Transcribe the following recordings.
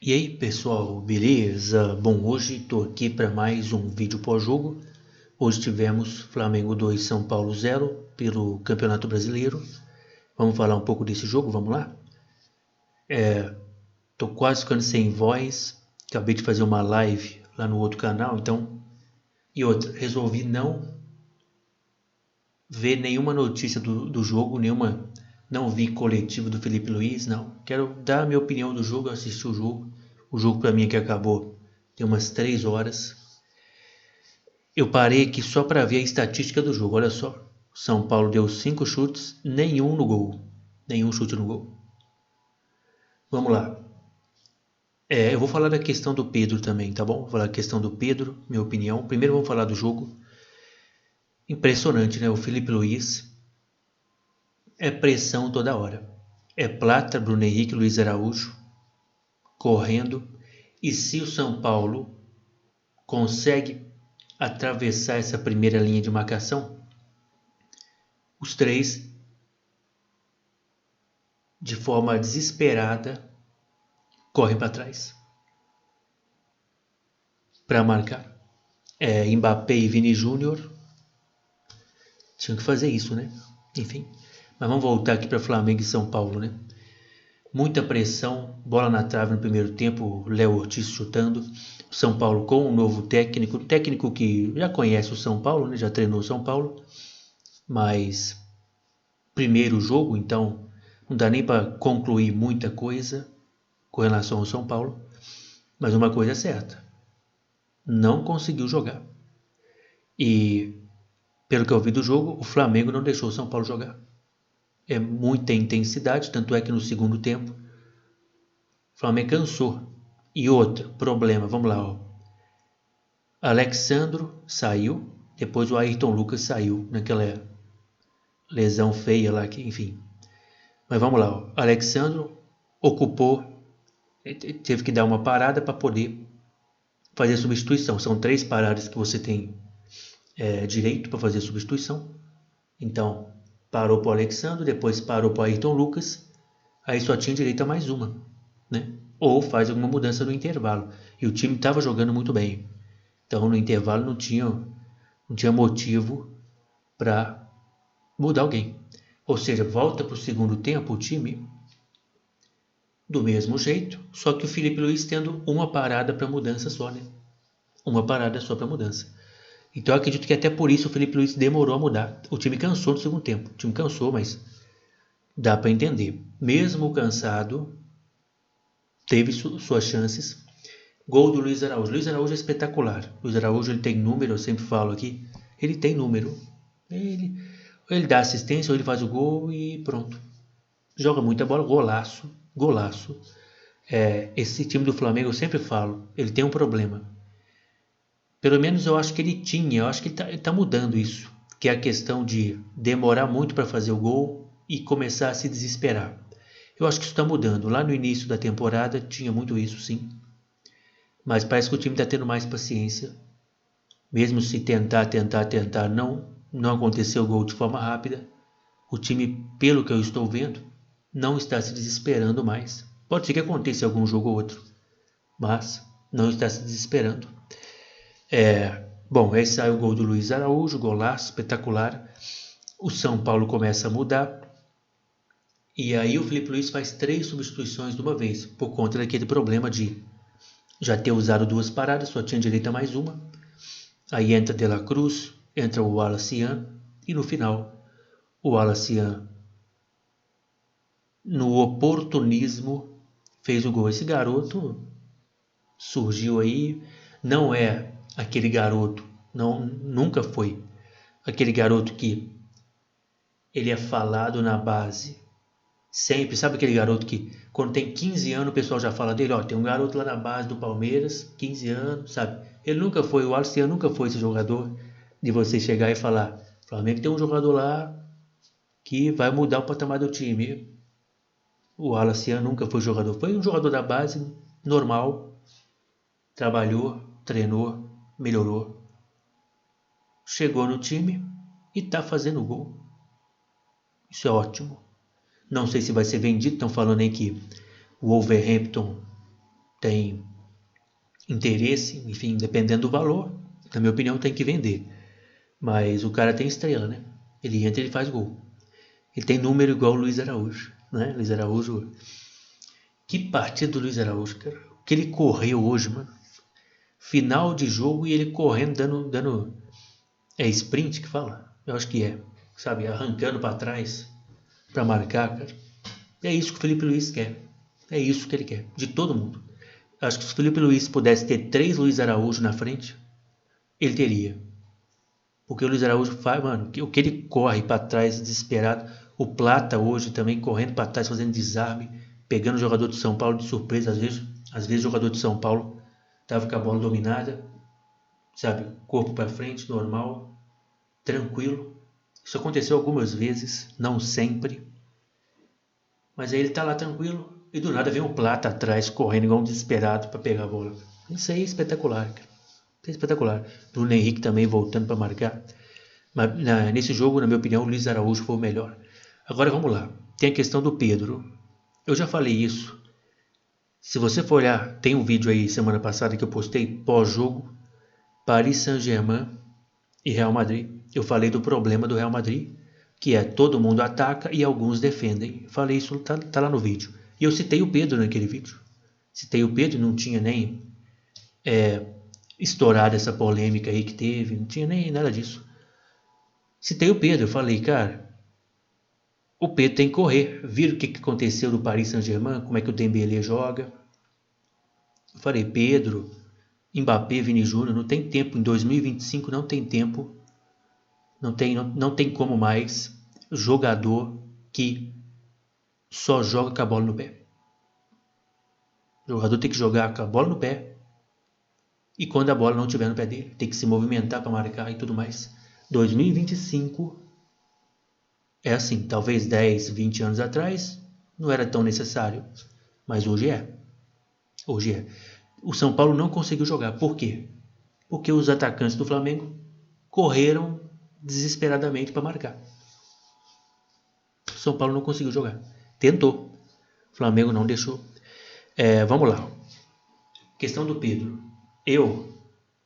E aí pessoal, beleza? Bom, hoje estou aqui para mais um vídeo pós-jogo. Hoje tivemos Flamengo 2, São Paulo 0 pelo Campeonato Brasileiro. Vamos falar um pouco desse jogo, vamos lá? Tô quase ficando sem voz, acabei de fazer uma live lá no outro canal, então... E outra, resolvi não ver nenhuma notícia do jogo, não vi coletivo do Felipe Luiz, não. Quero dar a minha opinião do jogo, assistir o jogo. O jogo para mim que acabou tem umas 3 horas. Eu parei aqui só para ver a estatística do jogo, olha só. São Paulo deu 5 chutes, nenhum no gol. Nenhum chute no gol. Vamos lá. Eu vou falar da questão do Pedro também, tá bom? Vou falar da questão do Pedro, minha opinião. Primeiro vamos falar do jogo. Impressionante, né? O Felipe Luiz é pressão toda hora. É Plata, Bruno Henrique, Luiz Araújo correndo. E se o São Paulo consegue atravessar essa primeira linha de marcação, os três, de forma desesperada, correm para trás para marcar. Mbappé e Vini Júnior tinham que fazer isso, né? Enfim, mas vamos voltar aqui para Flamengo e São Paulo, né? Muita pressão, bola na trave no primeiro tempo, Léo Ortiz chutando. São Paulo com um novo técnico que já conhece o São Paulo, né? Já treinou o São Paulo, mas primeiro jogo, então não dá nem para concluir muita coisa com relação ao São Paulo, mas uma coisa é certa, não conseguiu jogar. E pelo que eu vi do jogo, o Flamengo não deixou o São Paulo jogar. É muita intensidade, tanto é que no segundo tempo o Flamengo cansou. E outro problema, vamos lá, ó. Alexandro saiu, depois o Ayrton Lucas saiu naquela lesão feia lá, que, enfim. Mas vamos lá, ó. Alexandro ocupou, teve que dar uma parada para poder fazer a substituição. São 3 paradas que você tem direito para fazer a substituição. Então, parou para o Alexandre, depois parou para o Ayrton Lucas, aí só tinha direito a mais uma, né? Ou faz alguma mudança no intervalo. E o time estava jogando muito bem. Então no intervalo não tinha motivo para mudar alguém. Ou seja, volta para o segundo tempo o time do mesmo jeito, só que o Felipe Luiz tendo uma parada para mudança só, né? Uma parada só para mudança. Então eu acredito que até por isso o Felipe Luiz demorou a mudar. O time cansou no segundo tempo. O time cansou, mas dá para entender. Mesmo cansado, teve suas chances. Gol do Luiz Araújo. Luiz Araújo é espetacular. Luiz Araújo ele tem número, eu sempre falo aqui. Ele tem número. Ele dá assistência, ou ele faz o gol e pronto. Joga muita bola, golaço, golaço. Esse time do Flamengo, eu sempre falo, ele tem um problema. Pelo menos eu acho que ele tinha, eu acho que ele tá mudando isso. Que é a questão de demorar muito para fazer o gol e começar a se desesperar. Eu acho que isso está mudando. Lá no início da temporada tinha muito isso, sim. Mas parece que o time está tendo mais paciência. Mesmo se tentar, não aconteceu o gol de forma rápida. O time, pelo que eu estou vendo, não está se desesperando mais. Pode ser que aconteça algum jogo ou outro, mas não está se desesperando. Bom, esse aí é o gol do Luiz Araújo, golaço, espetacular. O São Paulo começa a mudar. E aí o Felipe Luiz faz 3 substituições de uma vez, por conta daquele problema de já ter usado 2 paradas, só tinha direito a mais uma. Aí entra De La Cruz, entra o Wallace Ian, e no final o Wallace Ian, no oportunismo, fez o gol. Esse garoto surgiu aí, não é aquele garoto, nunca foi aquele garoto que ele é falado na base. Sempre, sabe aquele garoto que quando tem 15 anos o pessoal já fala dele, ó, tem um garoto lá na base do Palmeiras, 15 anos, sabe? Ele nunca foi, o Wallace Ian nunca foi esse jogador de você chegar e falar, Flamengo tem um jogador lá que vai mudar o patamar do time. O Wallace Ian nunca foi jogador, foi um jogador da base, normal, trabalhou, treinou, melhorou, chegou no time e tá fazendo gol. Isso é ótimo. Não sei se vai ser vendido, estão falando aí que o Wolverhampton tem interesse, enfim, dependendo do valor, na minha opinião, tem que vender. Mas o cara tem estrela, né? Ele entra e ele faz gol. Ele tem número igual o Luiz Araújo, né? Luiz Araújo. Que partida do Luiz Araújo, cara. O que ele correu hoje, mano. Final de jogo e ele correndo, dando... É sprint que fala? Eu acho que é. Sabe, arrancando para trás para marcar, cara. É isso que o Felipe Luiz quer. É isso que ele quer, de todo mundo. Acho que se o Felipe Luiz pudesse ter 3 Luiz Araújo na frente, ele teria. Porque o Luiz Araújo faz, mano, o que ele corre para trás desesperado. O Plata hoje também correndo para trás, fazendo desarme, pegando o jogador de São Paulo de surpresa. Às vezes o jogador de São Paulo tava com a bola dominada, sabe, corpo para frente, normal, tranquilo. Isso aconteceu algumas vezes, não sempre. Mas aí ele tá lá tranquilo e do nada vem o Plata atrás, correndo igual um desesperado para pegar a bola. Isso aí é espetacular, cara. Isso é espetacular. Bruno Henrique também voltando para marcar. Mas nesse jogo, na minha opinião, o Luiz Araújo foi o melhor. Agora vamos lá. Tem a questão do Pedro. Eu já falei isso. Se você for olhar, tem um vídeo aí semana passada que eu postei pós-jogo. Paris Saint-Germain e Real Madrid. Eu falei do problema do Real Madrid, que é todo mundo ataca e alguns defendem. Falei isso, tá lá no vídeo. E eu citei o Pedro naquele vídeo. Citei o Pedro, não tinha nem estourado essa polêmica aí que teve, não tinha nem nada disso. Citei o Pedro, eu falei, cara, o Pedro tem que correr. Viram o que aconteceu no Paris Saint-Germain, como é que o Dembélé joga. Eu falei, Pedro, Mbappé, Vini Júnior, não tem tempo, em 2025 não tem tempo, não tem como mais jogador que só joga com a bola no pé. O jogador tem que jogar com a bola no pé e quando a bola não estiver no pé dele, tem que se movimentar para marcar e tudo mais. 2025 é assim, talvez 10, 20 anos atrás não era tão necessário, mas hoje é. Hoje é. O São Paulo não conseguiu jogar. Por quê? Porque os atacantes do Flamengo correram desesperadamente para marcar. O São Paulo não conseguiu jogar. Tentou. O Flamengo não deixou. Vamos lá. Questão do Pedro. Eu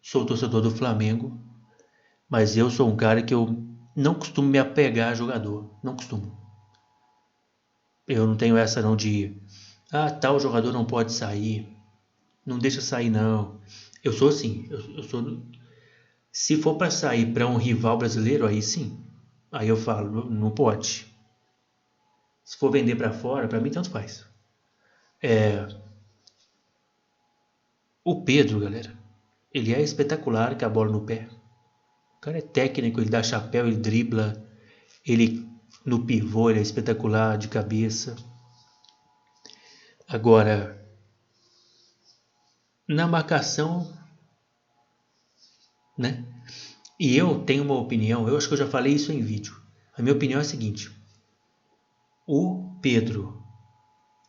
sou torcedor do Flamengo, mas eu sou um cara que eu não costumo me apegar a jogador. Não costumo. Eu não tenho essa não de... tal jogador não pode sair. Não deixa sair não. Eu sou assim. Eu sou... Se for para sair para um rival brasileiro, aí sim. Aí eu falo, não pode. Se for vender para fora, para mim tanto faz. O Pedro, galera, ele é espetacular com a bola no pé. O cara é técnico, ele dá chapéu, ele dribla. Ele no pivô, ele é espetacular de cabeça. Agora, na marcação, né? E eu tenho uma opinião, eu acho que eu já falei isso em vídeo. A minha opinião é a seguinte: o Pedro,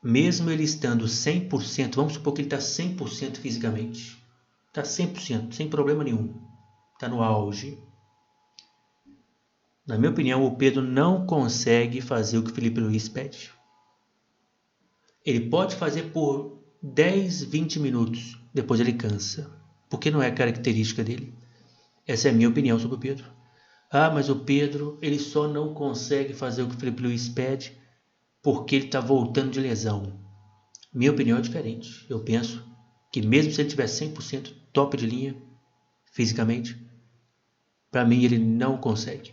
mesmo ele estando 100%, vamos supor que ele está 100% fisicamente, está 100%, sem problema nenhum, está no auge. Na minha opinião, o Pedro não consegue fazer o que o Felipe Luiz pede. Ele pode fazer por 10, 20 minutos, depois ele cansa, porque não é a característica dele. Essa é a minha opinião sobre o Pedro. Mas o Pedro, ele só não consegue fazer o que o Felipe Luiz pede porque ele está voltando de lesão. Minha opinião é diferente. Eu penso que mesmo se ele tiver 100% top de linha, fisicamente, para mim ele não consegue.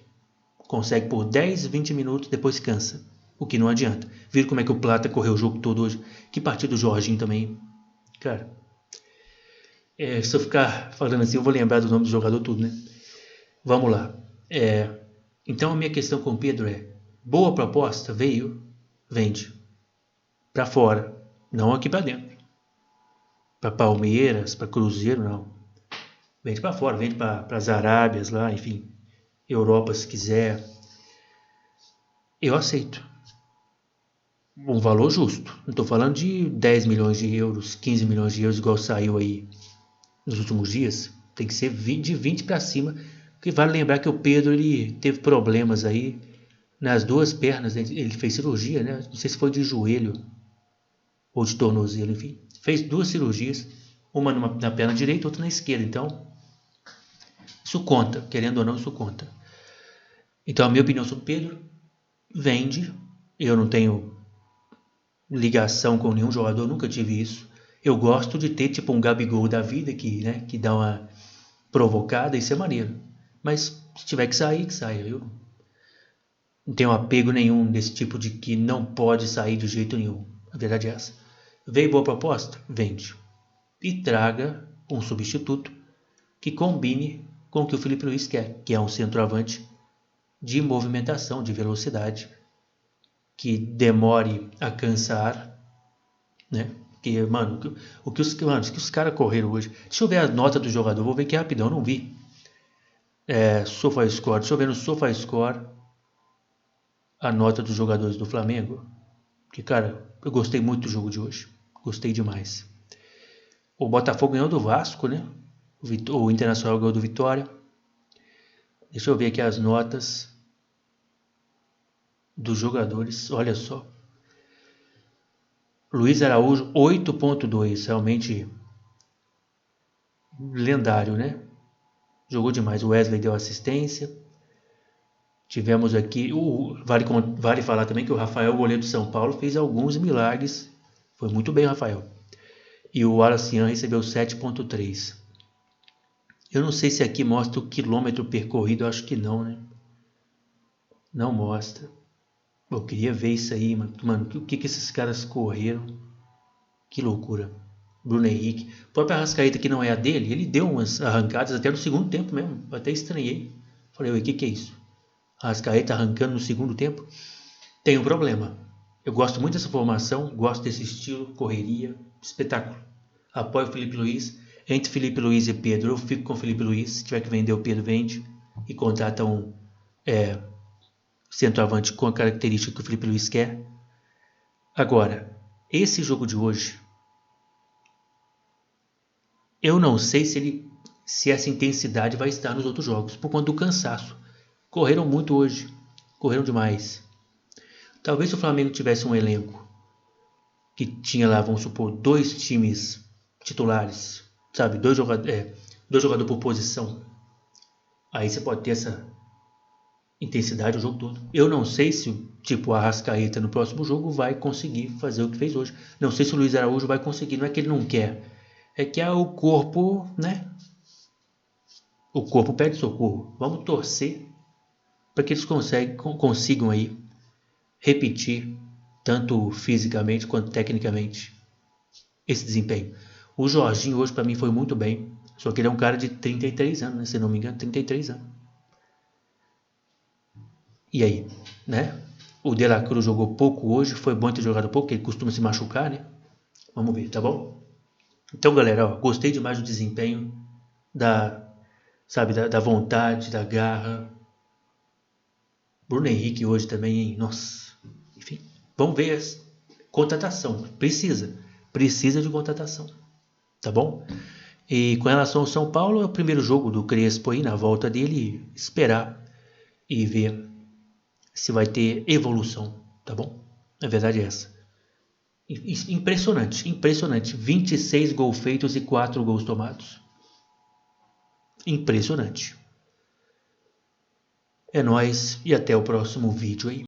Consegue por 10, 20 minutos, depois cansa. O que não adianta. Viram como é que o Plata correu o jogo todo hoje? Que partida do Jorginho também. Cara, se eu ficar falando assim, eu vou lembrar do nome do jogador tudo, né? Vamos lá. Então a minha questão com o Pedro é: boa proposta, veio, vende. Para fora, não aqui para dentro. Para Palmeiras, para Cruzeiro, não. Vende para fora, vende para as Arábias lá, enfim. Europa, se quiser. Eu aceito. Um valor justo. Não estou falando de 10 milhões de euros, 15 milhões de euros, igual saiu aí nos últimos dias. Tem que ser de 20 para cima. Porque vale lembrar que o Pedro ele teve problemas aí nas duas pernas. Ele fez cirurgia, né? Não sei se foi de joelho ou de tornozelo, enfim. fez 2 cirurgias, uma na perna direita, outra na esquerda. Então, isso conta, querendo ou não, isso conta. Então, a minha opinião sobre o Pedro, vende. Eu não tenho ligação com nenhum jogador, nunca tive isso. Eu gosto de ter tipo um Gabigol da vida que dá uma provocada, isso é maneiro. Mas se tiver que sair, que saia. Eu não tenho apego nenhum desse tipo de que não pode sair de jeito nenhum. A verdade é essa. Veio boa proposta? Vende. E traga um substituto que combine com o que o Felipe Luiz quer, que é um centroavante de movimentação, de velocidade, que demore a cansar, né? Porque, mano, o que os caras correram hoje. Deixa eu ver a nota do jogador, vou ver aqui rapidão, eu não vi. SofaScore, deixa eu ver no SofaScore a nota dos jogadores do Flamengo. Porque, cara, eu gostei muito do jogo de hoje. Gostei demais. O Botafogo ganhou do Vasco, né? O Internacional ganhou do Vitória. Deixa eu ver aqui as notas dos jogadores. Olha só. Luiz Araújo, 8.2. Realmente lendário, né? Jogou demais. O Wesley deu assistência. Tivemos aqui... Vale falar também que o Rafael, goleiro do São Paulo, fez alguns milagres. Foi muito bem, Rafael. E o Alacian recebeu 7.3. Eu não sei se aqui mostra o quilômetro percorrido. Eu acho que não, né? Não mostra. Eu queria ver isso aí, mano. O que esses caras correram? Que loucura. Bruno Henrique. O próprio Arrascaeta, que não é a dele, ele deu umas arrancadas até no segundo tempo mesmo. Eu até estranhei. Falei, o que é isso? Arrascaeta arrancando no segundo tempo? Tem um problema. Eu gosto muito dessa formação, gosto desse estilo, correria, espetáculo. Apoio o Felipe Luiz. Entre Felipe Luiz e Pedro, eu fico com o Felipe Luiz. Se tiver que vender, o Pedro vende. E contrata um centroavante com a característica que o Felipe Luiz quer. Agora, esse jogo de hoje, eu não sei se essa intensidade vai estar nos outros jogos, por conta do cansaço. Correram muito hoje, correram demais. Talvez se o Flamengo tivesse um elenco que tinha lá, vamos supor, 2 times titulares, sabe, 2 jogadores por posição, aí você pode ter essa intensidade o jogo todo. Eu não sei se o Arrascaeta no próximo jogo vai conseguir fazer o que fez hoje. Não sei se o Luiz Araújo vai conseguir. Não é que ele não quer, é que o corpo, né? O corpo pede socorro. Vamos torcer para que eles consigam aí repetir tanto fisicamente quanto tecnicamente esse desempenho. O Jorginho hoje para mim foi muito bem. Só que ele é um cara de 33 anos, né? Se não me engano, 33 anos. E aí, né? O De La Cruz jogou pouco hoje, foi bom ter jogado pouco, porque ele costuma se machucar, né? Vamos ver, tá bom? Então, galera, gostei demais do desempenho, da vontade, da garra. Bruno Henrique hoje também, hein? Nossa. Enfim, vamos ver contratação. Precisa de contratação, tá bom? E com relação ao São Paulo, é o primeiro jogo do Crespo aí, na volta dele, esperar e ver se vai ter evolução, tá bom? A verdade é essa. Impressionante. 26 gols feitos e 4 gols tomados. Impressionante. É nóis e até o próximo vídeo aí.